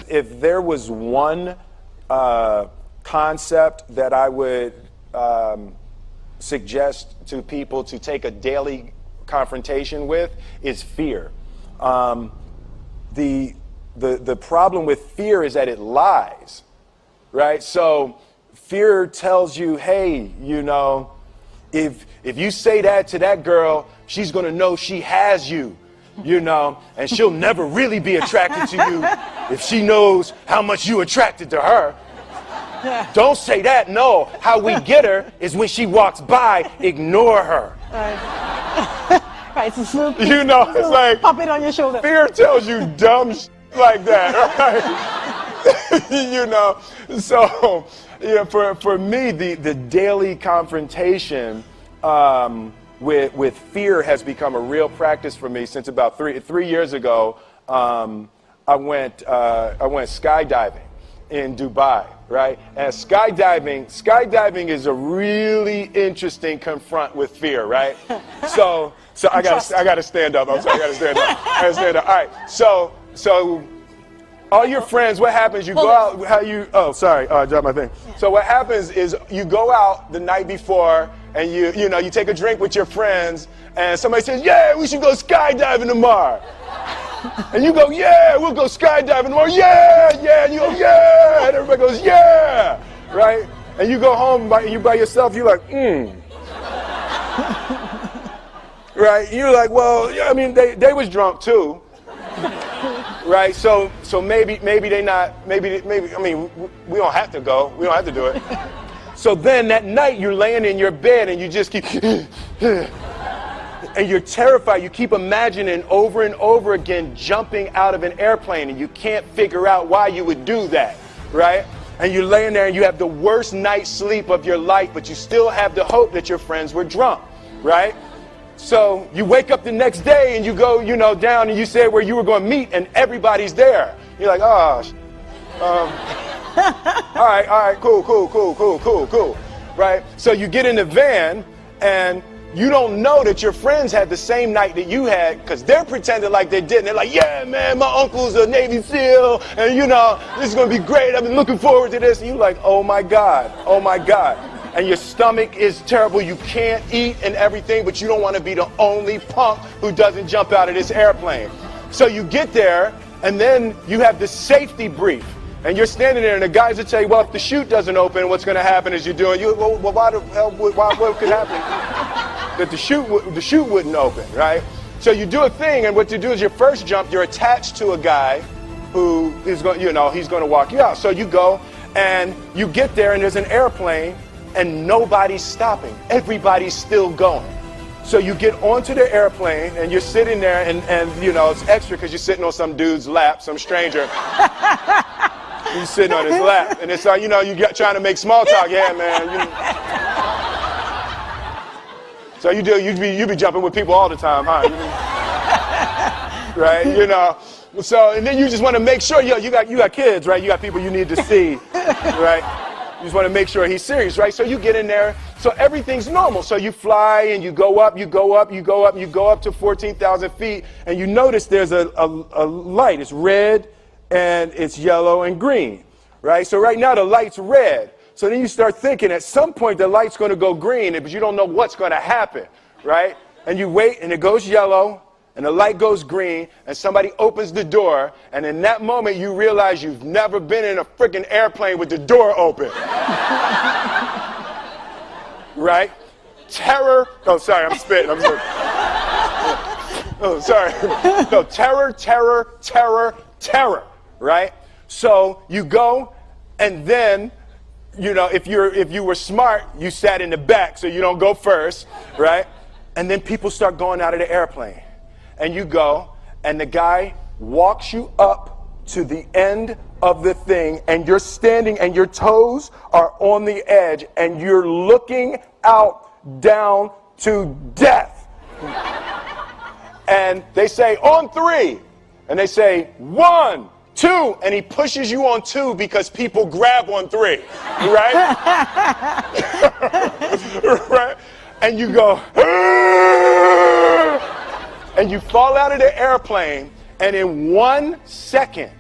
If there was one concept that I would suggest to people to take a daily confrontation with, is fear. The problem with fear is that it lies, right? So fear tells you, hey, you know, if you say that to that girl, she's gonna know she has you, you know, and she'll never really be attracted to you if she knows how much you attracted to her. Don't say that. No, how we get her is when she walks by, ignore her. Right, so Snoopy, you know, it's like pop it on your shoulder. Fear tells you dumb shit like that, right? You know, so yeah, for me, the daily confrontation with fear has become a real practice for me since about three years ago. I went skydiving in Dubai, right? And skydiving is a really interesting confront with fear, right? So I gotta stand up. I'm sorry, I gotta stand up. All right. So all your friends, what happens? You go out. Oh, sorry. I dropped my thing. So what happens is you go out the night before, and you take a drink with your friends, and somebody says, "Yeah, we should go skydiving tomorrow." And you go, "Yeah, we'll go skydiving tomorrow." "Yeah, yeah." And you go, "Yeah." And everybody goes, "Yeah." Right? And you go home by yourself. You're like, Right? You're like, well, yeah, I mean, they was drunk too. Right? So maybe they not, maybe, I mean, we don't have to go. We don't have to do it. So then that night you're laying in your bed and you just keep, and you're terrified. You keep imagining over and over again jumping out of an airplane, and you can't figure out why you would do that, right? And you're laying there and you have the worst night's sleep of your life, but you still have the hope that your friends were drunk, right? So you wake up the next day and you go, down, and you say where you were going to meet, and everybody's there. You're like, oh, all right, cool, right? So you get in the van, and you don't know that your friends had the same night that you had, because they're pretending like they didn't. They're like, yeah, man, my uncle's a Navy SEAL, and this is going to be great. I've been looking forward to this. And you're like, oh my God. And your stomach is terrible. You can't eat and everything, but you don't want to be the only punk who doesn't jump out of this airplane. So you get there, and then you have the safety brief. And you're standing there, and the guys will tell you, well, if the chute doesn't open, what's going to happen is well, why the hell, what could happen? That the chute wouldn't open, right? So you do a thing, and what you do is your first jump, you're attached to a guy who is going, he's going to walk you out. So you go, and you get there, and there's an airplane, and nobody's stopping. Everybody's still going. So you get onto the airplane, and you're sitting there, and it's extra because you're sitting on some dude's lap, some stranger. You're sitting on his lap, and it's like, you're trying to make small talk. Yeah, man. So you be jumping with people all the time, huh? Right? So, and then you just want to make sure, you got kids, right? You got people you need to see, right? You just want to make sure he's serious, right? So you get in there, so everything's normal. So you fly, and you go up to 14,000 feet, and you notice there's a light. It's red, and it's yellow and green, right? So right now the light's red. So then you start thinking at some point the light's going to go green, but you don't know what's going to happen, right? And you wait, and it goes yellow, and the light goes green, and somebody opens the door, and in that moment you realize you've never been in a freaking airplane with the door open. Right? Terror. Oh, sorry, I'm spitting. Oh, sorry. No, terror. Right? So you go, and then, if you were smart, you sat in the back so you don't go first, right? And then people start going out of the airplane. And you go, and the guy walks you up to the end of the thing, and you're standing, and your toes are on the edge, and you're looking out down to death. And they say, on 3. And they say, 1, 2, and he pushes you on 2 because people grab on 3, right? Right? And you go, and you fall out of the airplane, and in 1 second,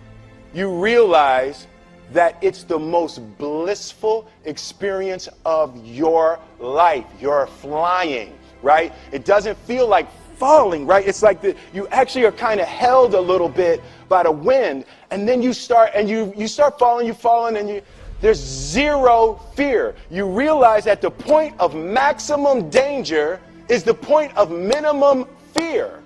you realize that it's the most blissful experience of your life. You're flying, right? It doesn't feel like falling, right? It's like you actually are kind of held a little bit by the wind, and then you start falling, and there's zero fear. You realize that the point of maximum danger is the point of minimum fear.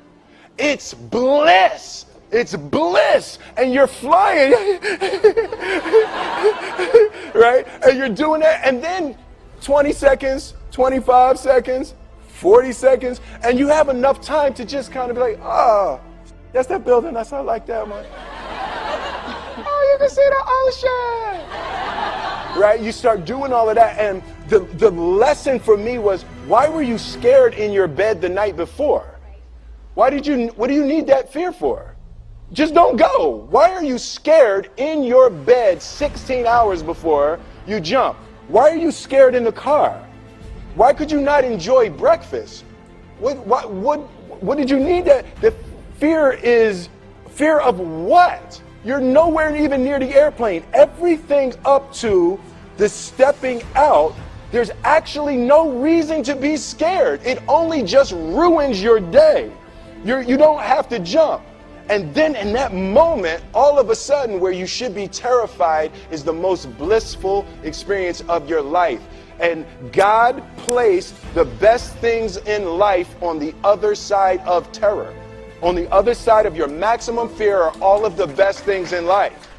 It's bliss. It's bliss. And you're flying. Right? And you're doing that. And then 20 seconds, 25 seconds, 40 seconds. And you have enough time to just kind of be like, oh, that's that building. That's not like that one. Oh, you can see the ocean. Right? You start doing all of that. And the lesson for me was, why were you scared in your bed the night before? What do you need that fear for? Just don't go. Why are you scared in your bed 16 hours before you jump? Why are you scared in the car? Why could you not enjoy breakfast? What did you need that? The fear is fear of what? You're nowhere even near the airplane. Everything up to the stepping out, there's actually no reason to be scared. It only just ruins your day. You don't have to jump. And then in that moment, all of a sudden, where you should be terrified is the most blissful experience of your life. And God placed the best things in life on the other side of terror. On the other side of your maximum fear are all of the best things in life.